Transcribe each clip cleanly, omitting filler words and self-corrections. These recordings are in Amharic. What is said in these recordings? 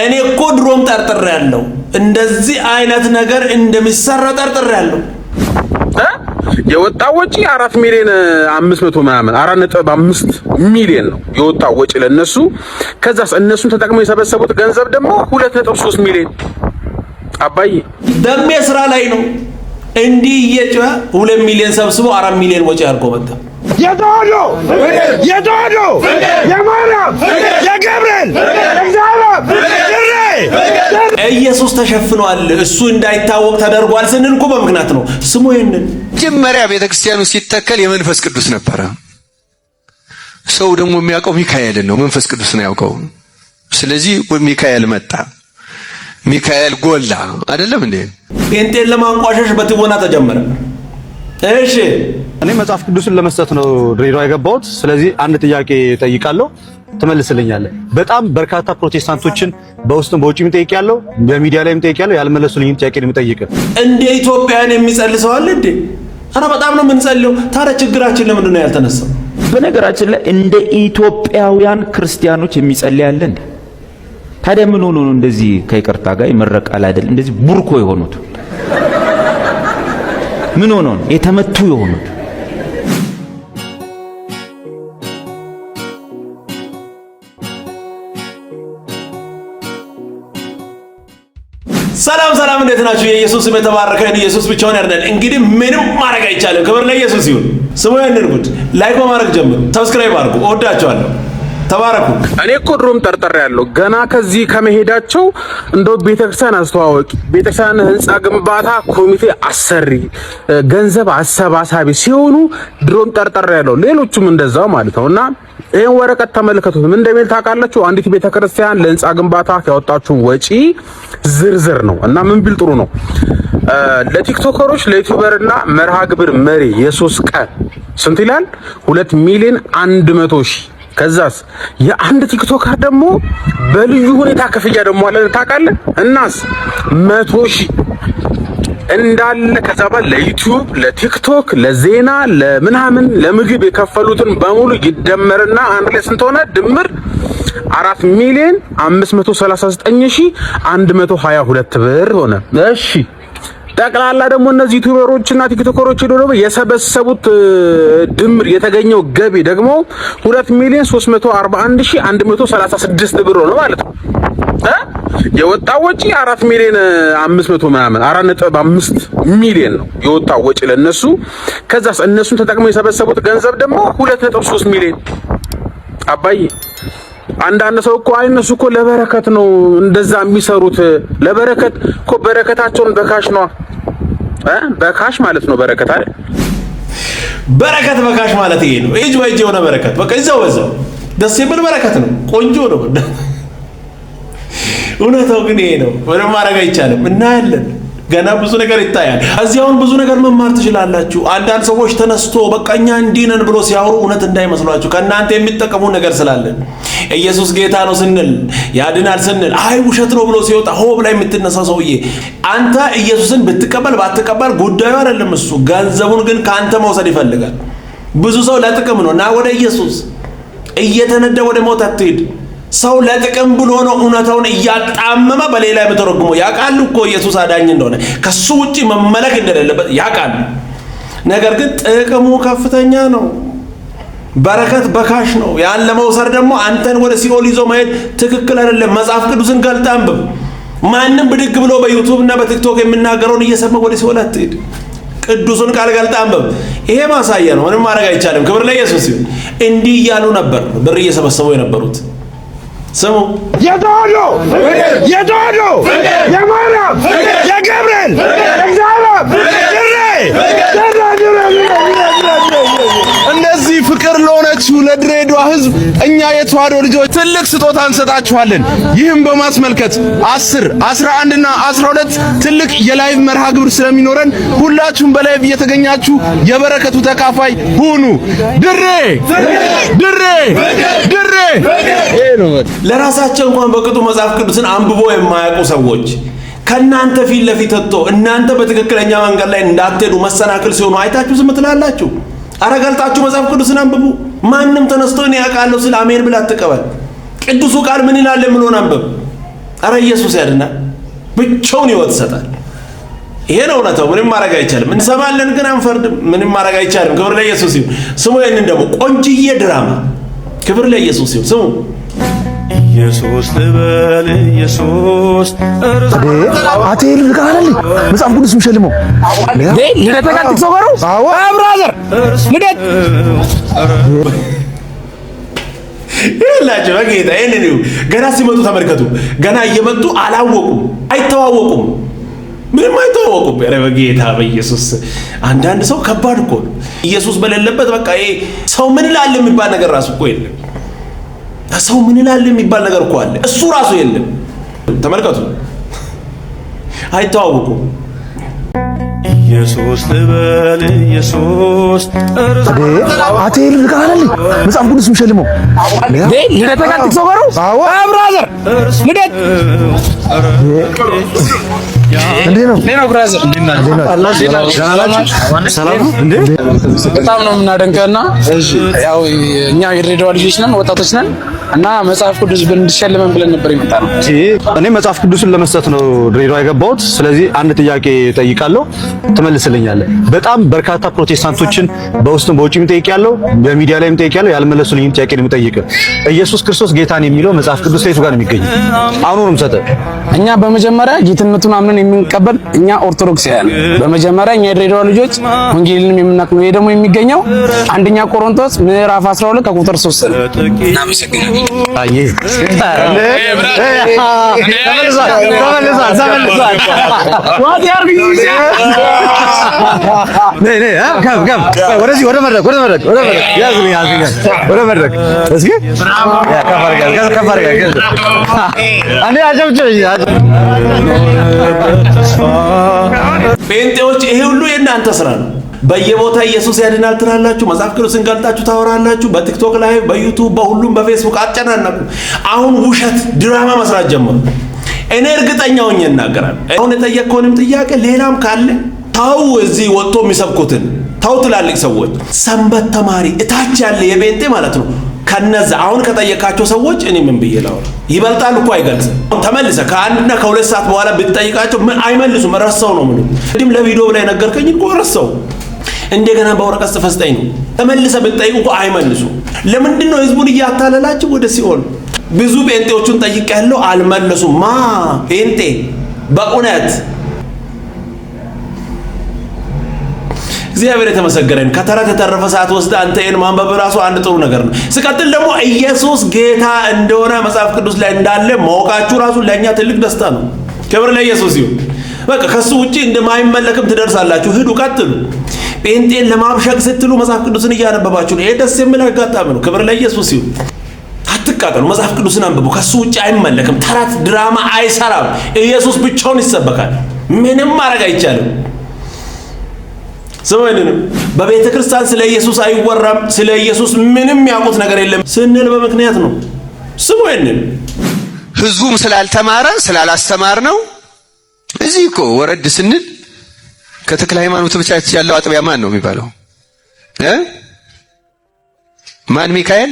እኔ እኮ ድሮም ጠርጥሬያለሁ እንደዚህ አይነት ነገር እንደሚሰራ ጠርጥሬያለሁ። የወጣው ወጪ 4 ሚሊዮን 500 ምናምን 4.5 ሚሊዮን ነው የወጣው ወጪ ለነሱ። ከዛስ እነሱን ተጠቅመው የሰበሰቡት ገንዘብ ደግሞ 2.3 ሚሊዮን። አባዬ ደሜ ስራ ላይ ነው እንዲህ እየጮኸ 2 ሚሊዮን ሰብስቦ 4 ሚሊዮን ወጪ አድርጎ መጣ። የታወዶ የማርያም የገብርኤል ኢየሱስ ተሸፍኗል እሱ እንዳይታወቅ ተደርጓል ስንል እኮ በምክንያት ነው። ስሙ ይሄንን መጀመሪያ ቤተክርስቲያኑ ሲተከል የመንፈስ ቅዱስ ነበረ። ሰው ደግሞ የሚያውቀው ሚካኤልን ነው፣ መንፈስ ቅዱስን ያውቀው። ስለዚህ ሚካኤል መጣ፣ ሚካኤል ጎላ አይደለም እንዴ? ጴንጤን ለማንቋሸሽ በትወና ተጀመረ። እሺ እኔ መጽሐፍ ቅዱስን ለመስጠት ነው ድሬዳዋ የገባሁት። ስለዚህ አንድ ጥያቄ ጠይቃለሁ ትመልስልኛለህ። በጣም በርካታ ፕሮቴስታንቶችን በውስጥም በውጭም ጠይቄያለሁ፣ በሚዲያ ላይም ጠይቄያለሁ። ያልመለሱልኝ ጥያቄ ነው የምጠይቅህ። እንደ ኢትዮጵያን የሚጸልሰው አለ እንዴ? አረ በጣም ነው የምንጸልየው። ታዲያ ችግራችን ለምንድን ነው ያልተነሳው? በነገራችን ላይ እንደ ኢትዮጵያውያን ክርስቲያኖች የሚጸልይ አለ እንዴ? ታዲያ ምን ሆኖ ነው እንደዚህ ከይቅርታ ጋር ይመረቃል አይደል? እንደዚህ ቡርኮ የሆኑት ምን ሆኖ ነው የተመቱ የሆኑት? ሰላም ሰላም፣ እንዴት ናችሁ? የኢየሱስ ስም የተባረከ ይሁን። ኢየሱስ ብቻውን ያድናል። እንግዲህ ምንም ማድረግ አይቻልም። ክብር ለኢየሱስ ይሁን። ስሙ ያንርጉት። ላይክ በማድረግ ጀምሩ። ሰብስክራይብ አድርጉ። እወዳችኋለሁ። ተባረኩ። እኔ እኮ ድሮም ጠርጥሬያለሁ ገና ከዚህ ከመሄዳቸው እንደው ቤተክርስቲያን አስተዋወቂ፣ ቤተክርስቲያን ህንጻ ግንባታ ኮሚቴ አሰሪ፣ ገንዘብ አሰባሳቢ ሲሆኑ ድሮም ጠርጥሬያለሁ። ሌሎቹም እንደዛው ማለት ነውና ይሄን ወረቀት ተመልከቱት። ምን እንደሚል ታውቃላችሁ? አንዲት ቤተክርስቲያን ለህንጻ ግንባታ ያወጣችው ወጪ ዝርዝር ነው እና ምን ቢል ጥሩ ነው ለቲክቶከሮች ለዩቲዩበርና መርሃ ግብር መሪ የ3 ቀን ስንት ይላል? 2 ሚሊዮን 100 ሺህ። ከዛስ የአንድ ቲክቶከር ደግሞ በልዩ ሁኔታ ክፍያ ደግሞ አለ ታውቃለህ? እናስ 100 ሺህ እንዳለ ከዛ በኋላ ለዩቲዩብ ለቲክቶክ ለዜና ለምናምን ለምግብ የከፈሉትን በሙሉ ይደመርና አንድ ላይ ስንት ሆነ? ድምር 4 ሚሊዮን 539 ሺህ 122 ብር ሆነ። እሺ ጠቅላላ ደግሞ እነዚህ ዩቲዩበሮችና ቲክቶከሮች ደግሞ የሰበሰቡት ድምር የተገኘው ገቢ ደግሞ 2 ሚሊዮን 341 ሺህ 136 ብር ሆነ ማለት ነው። የወጣው ወጪ 4 ሚሊዮን 500 ምናምን 4.5 ሚሊዮን ነው የወጣው ወጪ ለነሱ። ከዛስ እነሱን ተጠቅመው የሰበሰቡት ገንዘብ ደግሞ 2.3 ሚሊዮን። አባዬ አንዳንድ ሰው እኮ አይነሱ እኮ ለበረከት ነው እንደዛ የሚሰሩት። ለበረከት እኮ በረከታቸውን በካሽ ነው በካሽ ማለት ነው በረከት አይደል? በረከት በካሽ ማለት ይሄ ነው። እጅ በእጅ የሆነ በረከት በቃ እዛው በዛው ደስ የሚል በረከት ነው። ቆንጆ ነው። እውነታው ግን ይሄ ነው። ምንም ማድረግ አይቻልም። እናያለን። ገና ብዙ ነገር ይታያል። እዚያውን ብዙ ነገር መማር ትችላላችሁ። አንዳንድ ሰዎች ተነስቶ በቃኛ እንዲነን ብሎ ሲያወሩ እውነት እንዳይመስሏችሁ ከእናንተ የሚጠቀሙ ነገር ስላለ ኢየሱስ ጌታ ነው ስንል ያድናል ስንል አይ ውሸት ነው ብሎ ሲወጣ ሆ ብላ የምትነሳው ሰውዬ አንተ ኢየሱስን ብትቀበል ባትቀበል ጉዳዩ አይደለም እሱ። ገንዘቡን ግን ካንተ መውሰድ ይፈልጋል። ብዙ ሰው ለጥቅም ነው እና ወደ ኢየሱስ እየተነዳ ወደ ሞት አትሄድ። ሰው ለጥቅም ብሎ ነው እውነታውን እያጣመመ በሌላ የምተረጉመው። ያውቃሉ እኮ ኢየሱስ አዳኝ እንደሆነ ከሱ ውጪ መመለክ እንደሌለበት ያውቃሉ። ነገር ግን ጥቅሙ ከፍተኛ ነው። በረከት በካሽ ነው። ያን ለመውሰድ ደግሞ አንተን ወደ ሲኦል ይዞ መሄድ ትክክል አይደለም። መጽሐፍ ቅዱስን ገልጠህ አንብብ። ማንም ብድግ ብሎ በዩቲዩብ እና በቲክቶክ የሚናገረውን እየሰማ ወደ ሲኦል አትሄድ። ቅዱሱን ቃል ገልጠህ አንብብ። ይሄ ማሳያ ነው። ምንም ማድረግ አይቻልም። ክብር ለኢየሱስ ይሁን። እንዲህ እያሉ ነበር ብር እየሰበሰቡ የነበሩት። ስሙ የታወዶ የማርያም የገብርኤል እንደዚህ ፍቅር ለሆነችው ለድሬዳዋ ሕዝብ እኛ የተዋሕዶ ልጆች ትልቅ ስጦታ እንሰጣችኋለን። ይህም በማስመልከት 10፣ 11 እና 12 ትልቅ የላይቭ መርሃ ግብር ስለሚኖረን ሁላችሁም በላይቭ እየተገኛችሁ የበረከቱ ተካፋይ ሁኑ። ድሬ ለራሳቸው እንኳን በቅጡ መጽሐፍ ቅዱስን አንብቦ የማያውቁ ሰዎች ከናንተ ፊት ለፊት ተጥቶ እናንተ በትክክለኛ መንገድ ላይ እንዳትሄዱ መሰናክል ሲሆኑ አይታችሁ ዝም ትላላችሁ? አረ ገልጣችሁ መጽሐፍ ቅዱስን አንብቡ። ማንም ተነስቶ እኔ ያውቃለሁ ስለ አሜን ብላ አትቀበል። ቅዱሱ ቃል ምን ይላል የምንሆን አንብብ። አረ ኢየሱስ ያድናል፣ ብቻውን ሕይወት ይሰጣል። ይሄ ነው እውነታው። ምንም ማድረግ አይቻልም። እንሰማለን ግን አንፈርድም። ምንም ማድረግ አይቻልም። ክብር ለኢየሱስ ይሁን። ስሙ ይሄንን ደግሞ ቆንጅዬ ድራማ። ክብር ለኢየሱስ ይሁን። ስሙ ኢየሱስ ልበል ኢየሱስ አቴል ልቃለል መጽሐፍ ቅዱስ ምሸልመው ልደት ተካት ሰገሩ አዎ ብራዘር ልደት ይላችሁ በጌታ ይሄንን ገና ሲመጡ ተመልከቱ። ገና እየመጡ አላወቁም፣ አይተዋወቁም፣ ምንም አይተዋወቁም። ኧረ በጌታ በኢየሱስ አንዳንድ ሰው ከባድ እኮ ነው። ኢየሱስ በሌለበት በቃ ይሄ ሰው ምን ይላል የሚባል ነገር ራሱ እኮ የለም። ሰው ምን ይላል የሚባል ነገር እኮ አለ፣ እሱ ራሱ የለም። ተመልከቱ፣ አይተዋወቁም። ኢየሱስ ልበል ኢየሱስ አቴል ልቃለል መጽሐፍ ቅዱስ ምሸልመው ልደት ተካት ሰገሩ አዎ ብራዘር ልደት እንዴ ነው ብራዘር ሰላም እንዴ በጣም ነው የምናደንቀውና ያው እኛ የድሬዳዋ ልጆች ነን፣ ወጣቶች ነን እና መጽሐፍ ቅዱስ እንድሸልመን ብለን ነበር የመጣነው። እኔ መጽሐፍ ቅዱስን ለመስጠት ነው ድሬዳዋ የገባሁት። ስለዚህ አንድ ጥያቄ ጠይቃለሁ፣ ትመልስልኛለህ። በጣም በርካታ ፕሮቴስታንቶችን በውስጥም በውጭም ጠይቄያለሁ፣ በሚዲያ ላይም ጠይቄያለሁ። ያልመለሱልኝን ጥያቄ ነው የምጠይቅህ። ኢየሱስ ክርስቶስ ጌታን የሚለው መጽሐፍ ቅዱስ ላይ የቱ ጋር ነው የሚገኘው? አሁኑንም ሰጠህ። እኛ በመጀመሪያ ጌትነቱን አምነን የምንቀበል እኛ ኦርቶዶክሳውያን በመጀመሪያ እኛ የድሬዳዋ ልጆች ወንጌልን የምናውቅ ነው። ይሄ ደግሞ የሚገኘው አንደኛ ቆሮንቶስ ምዕራፍ 12 ከቁጥር 3 ነው። እናመሰግናለን። አይ ወደዚህ ወደ መድረክ እስኪ ጴንጤዎች ይሄ ሁሉ የእናንተ ስራ ነው። በየቦታ ኢየሱስ ያድናል ትላላችሁ፣ መጽሐፍ ቅዱስን ገልጣችሁ ታወራላችሁ፣ በቲክቶክ ላይ፣ በዩቲዩብ፣ በሁሉም በፌስቡክ አጨናነቁ። አሁን ውሸት ድራማ መስራት ጀመሩ። እኔ እርግጠኛ ሆኜ እናገራለሁ። አሁን የጠየቅከውንም ጥያቄ ሌላም ካለ ታው እዚህ ወጥቶ የሚሰብኩትን ታው ትላልቅ ሰዎች ሰንበት ተማሪ እታች ያለ የጴንጤ ማለት ነው። ከነዛ አሁን ከጠየቃቸው ሰዎች እኔ ምን ብዬ ላውራ? ይበልጣል እኮ አይገልጽም። ተመልሰ ከአንድና ከሁለት ሰዓት በኋላ ብትጠይቃቸው ምን አይመልሱም። ረሳው ነው ምንም እንዲም ለቪዲዮ ላይ ነገርከኝ እኮ ረሳው። እንደገና በወረቀት ጽፈህ ስጠኝ ነው። ተመልሰ ብትጠይቁ እኮ አይመልሱም። ለምንድን ነው ህዝቡን እያታለላችሁ ወደ ሲኦል? ብዙ ጴንጤዎቹን ጠይቄያለሁ፣ አልመለሱም። ማ ጴንጤ በእውነት እግዚአብሔር የተመሰገረን። ከተረት የተረፈ ሰዓት ወስደ አንተ ይሄን ማንበብ ራሱ አንድ ጥሩ ነገር ነው። ስቀጥል ደግሞ ኢየሱስ ጌታ እንደሆነ መጽሐፍ ቅዱስ ላይ እንዳለ ማወቃችሁ ራሱ ለኛ ትልቅ ደስታ ነው። ክብር ለኢየሱስ ይሁን። በቃ ከሱ ውጪ እንደማይመለክም ትደርሳላችሁ። ሂዱ፣ ቀጥሉ። ጴንጤን ለማብሸቅ ስትሉ መጽሐፍ ቅዱስን እያነበባችሁ ነው። ይሄ ደስ የሚል አጋጣሚ ነው። ክብር ለኢየሱስ ይሁን። አትቃጠሉ፣ መጽሐፍ ቅዱስን አንብቡ። ከሱ ውጪ አይመለክም። ተረት ድራማ አይሰራም። ኢየሱስ ብቻውን ይሰበካል። ምንም ማድረግ አይቻልም። ሰውየንም በቤተ ክርስቲያን ስለ ኢየሱስ አይወራም፣ ስለ ኢየሱስ ምንም ያውቁት ነገር የለም ስንል በምክንያት ነው። ሰውየንም ህዝቡም ስላልተማረ ስላላስተማር ነው። እዚህ እኮ ወረድ ስንል ከተክለ ሃይማኖት ብቻ ያለው አጥቢያ ማን ነው የሚባለው? ማን ሚካኤል?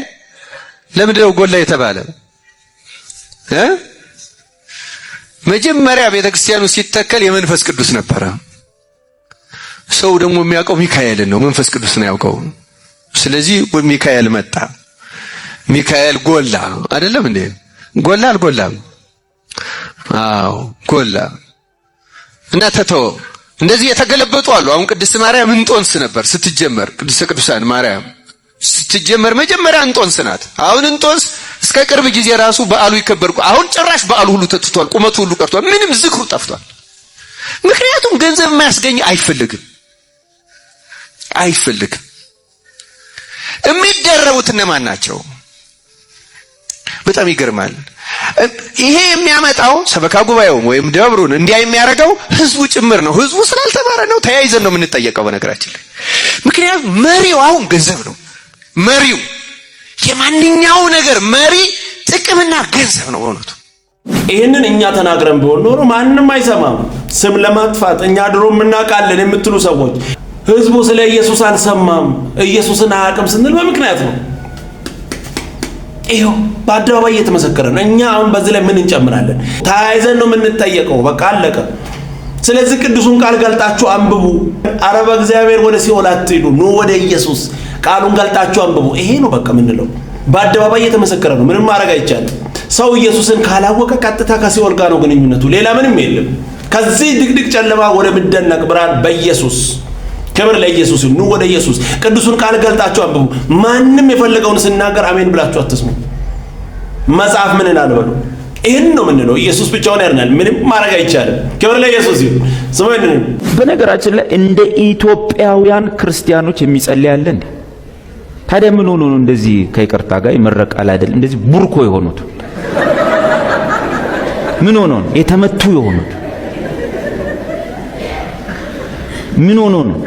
ለምንድን ነው ጎላ የተባለ? መጀመሪያ ቤተክርስቲያኑ ሲተከል የመንፈስ ቅዱስ ነበረ። ሰው ደግሞ የሚያውቀው ሚካኤልን ነው፣ መንፈስ ቅዱስን ያውቀው። ስለዚህ ሚካኤል መጣ። ሚካኤል ጎላ አይደለም እንዴ? ጎላ አልጎላም? አዎ ጎላ እና ተተወ። እንደዚህ የተገለበጡ አሉ። አሁን ቅድስት ማርያም እንጦንስ ነበር ስትጀመር። ቅድስተ ቅዱሳን ማርያም ስትጀመር መጀመሪያ እንጦንስ ናት። አሁን እንጦንስ እስከ ቅርብ ጊዜ ራሱ በዓሉ ይከበር። አሁን ጭራሽ በዓሉ ሁሉ ተትቷል፣ ቁመቱ ሁሉ ቀርቷል፣ ምንም ዝክሩ ጠፍቷል። ምክንያቱም ገንዘብ የማያስገኝ አይፈልግም። የሚደረቡት እነማን ናቸው? በጣም ይገርማል። ይሄ የሚያመጣው ሰበካ ጉባኤው ወይም ደብሩን እንዲያ የሚያደርገው ህዝቡ ጭምር ነው። ህዝቡ ስላልተማረ ነው። ተያይዘን ነው የምንጠየቀው በነገራችን ላይ። ምክንያቱም መሪው አሁን ገንዘብ ነው። መሪው የማንኛው ነገር መሪ ጥቅምና ገንዘብ ነው በእውነቱ። ይህንን እኛ ተናግረን ቢሆን ኖሮ ማንም አይሰማም። ስም ለማጥፋት እኛ ድሮ እናውቃለን የምትሉ ሰዎች ህዝቡ ስለ ኢየሱስ አልሰማም፣ ኢየሱስን አያውቅም ስንል በምክንያት ነው። ይሄው በአደባባይ እየተመሰከረ ነው። እኛ አሁን በዚህ ላይ ምን እንጨምራለን? ተያይዘን ነው የምንጠየቀው። በቃ አለቀ። ስለዚህ ቅዱሱን ቃል ገልጣችሁ አንብቡ። አረ በእግዚአብሔር ወደ ሲኦል አትሄዱ፣ ኑ ወደ ኢየሱስ። ቃሉን ገልጣችሁ አንብቡ። ይሄ ነው በቃ ምንለው። በአደባባይ እየተመሰከረ ነው። ምንም ማድረግ አይቻልም። ሰው ኢየሱስን ካላወቀ ቀጥታ ከሲኦል ጋር ነው ግንኙነቱ፣ ሌላ ምንም የለም። ከዚህ ድቅድቅ ጨለማ ወደ ምደነቅ ብርሃን በኢየሱስ ክብር ለኢየሱስ ይሁን። ኑ ወደ ኢየሱስ። ቅዱሱን ቃል ገልጣችሁ አንብቡ። ማንም የፈለገውን ሲናገር አሜን ብላችሁ አትስሙ። መጽሐፍ ምን ይላል በሉ። ይህን ነው ምንለው። ኢየሱስ ብቻውን ያድናል። ምንም ማድረግ አይቻልም። ክብር ለኢየሱስ ይሁን። ስሙኝ። በነገራችን ላይ እንደ ኢትዮጵያውያን ክርስቲያኖች የሚጸልይ አለ እንዴ? ታዲያ ምን ሆኖ ነው እንደዚህ ከይቅርታ ጋር ይመረቃል አይደል? እንደዚህ ቡርኮ የሆኑት ምን ሆኖ ነው የተመቱ የሆኑት? ምን ሆኖ ነው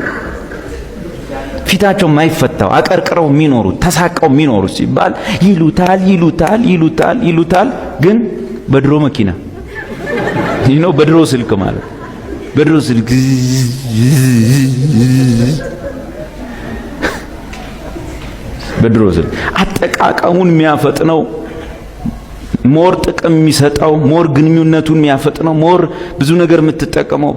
ፊታቸው ማይፈታው አቀርቅረው የሚኖሩት ተሳቀው የሚኖሩት ሲባል ይሉታል ግን በድሮ መኪና ነው በድሮ ስልክ ማለት በድሮ ስልክ አጠቃቀሙን የሚያፈጥነው ሞር ጥቅም የሚሰጠው ሞር ግንኙነቱን የሚያፈጥነው ሞር ብዙ ነገር የምትጠቀመው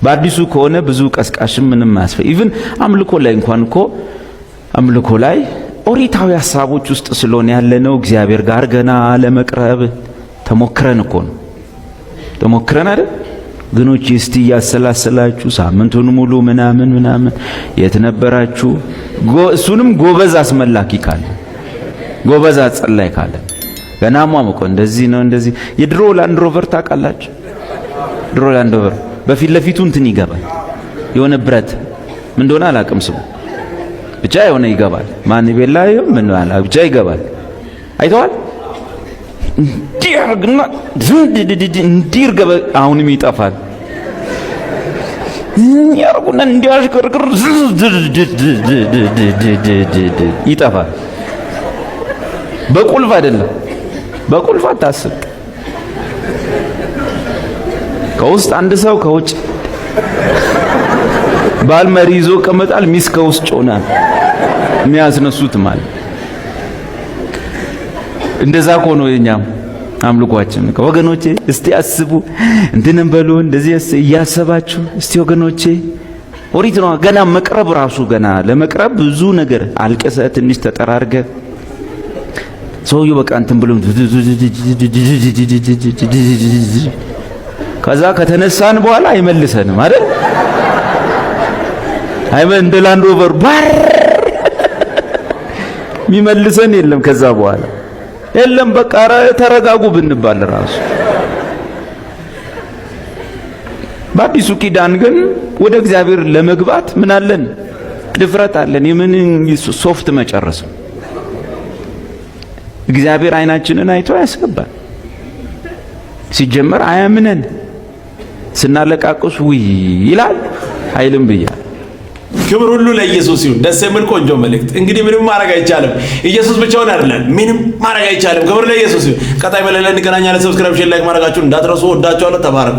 በአዲሱ ከሆነ ብዙ ቀስቃሽም ምንም አያስፈልግ። ኢቭን አምልኮ ላይ እንኳን እኮ አምልኮ ላይ ኦሪታዊ ሐሳቦች ውስጥ ስለሆነ ያለነው እግዚአብሔር ጋር ገና ለመቅረብ ተሞክረን አይደል? ግኖች እስቲ ያሰላሰላችሁ ሳምንቱን ሙሉ ምናምን የት ነበራችሁ? እሱንም ጎበዝ አስመላኪ ካለ ጎበዝ አጸላይ ካለ ገና ማሞቆ እንደዚህ የድሮ ላንድ ሮቨር ታውቃላችሁ? ድሮ ላንድ ሮቨር በፊት ለፊቱ እንትን ይገባል የሆነ ብረት ምን እንደሆነ አላውቅም ስሙ ብቻ የሆነ ይገባል። ማን ይበላዩ ምን አላ ብቻ ይገባል። አይተዋል? እንዲርግና እንዲርገበ አሁንም ይጠፋል። ያርጉና እንዲያሽከርክር ይጠፋል። በቁልፍ አይደለም፣ በቁልፍ አታስብ። ከውስጥ አንድ ሰው ከውጭ ባል መሪ ይዞ ቀመጣል፣ ሚስ ከውስጥ ጮናል የሚያስነሱት ማለት እንደዛ ኮኖ የኛም አምልኳችን። ወገኖቼ እስቲ አስቡ፣ እንትንም በሉ እንደዚህ እያሰባችሁ እስቲ ወገኖቼ። ኦሪት ነው ገና መቅረብ ራሱ ገና ለመቅረብ ብዙ ነገር አልቀሰ ትንሽ ተጠራርገ ሰውየው በቃ እንትን ብሎ ከዛ ከተነሳን በኋላ አይመልሰንም አይደል? እንደ ላንድ ሮቨር ባር የሚመልሰን የለም። ከዛ በኋላ የለም በቃ ተረጋጉ ብንባል ራሱ። በአዲሱ ኪዳን ግን ወደ እግዚአብሔር ለመግባት ምን አለን? ድፍረት አለን። የምን ሶፍት መጨረስ። እግዚአብሔር አይናችንን አይቶ ያስገባል። ሲጀመር አያምነን ስናለቃቅስ ውይ ይላል አይልም ብያ። ክብር ሁሉ ለኢየሱስ ይሁን። ደስ የሚል ቆንጆ መልእክት። እንግዲህ ምንም ማድረግ አይቻልም። ኢየሱስ ብቻውን አይደለም፣ ምንም ማድረግ አይቻልም። ክብር ለኢየሱስ ይሁን። ቀጣይ በሌላ እንገናኛለን። ሰብስክራይብ፣ ሼር፣ ላይክ ማድረጋችሁን እንዳትረሱ። ወዳችኋለሁ። ተባረኩ።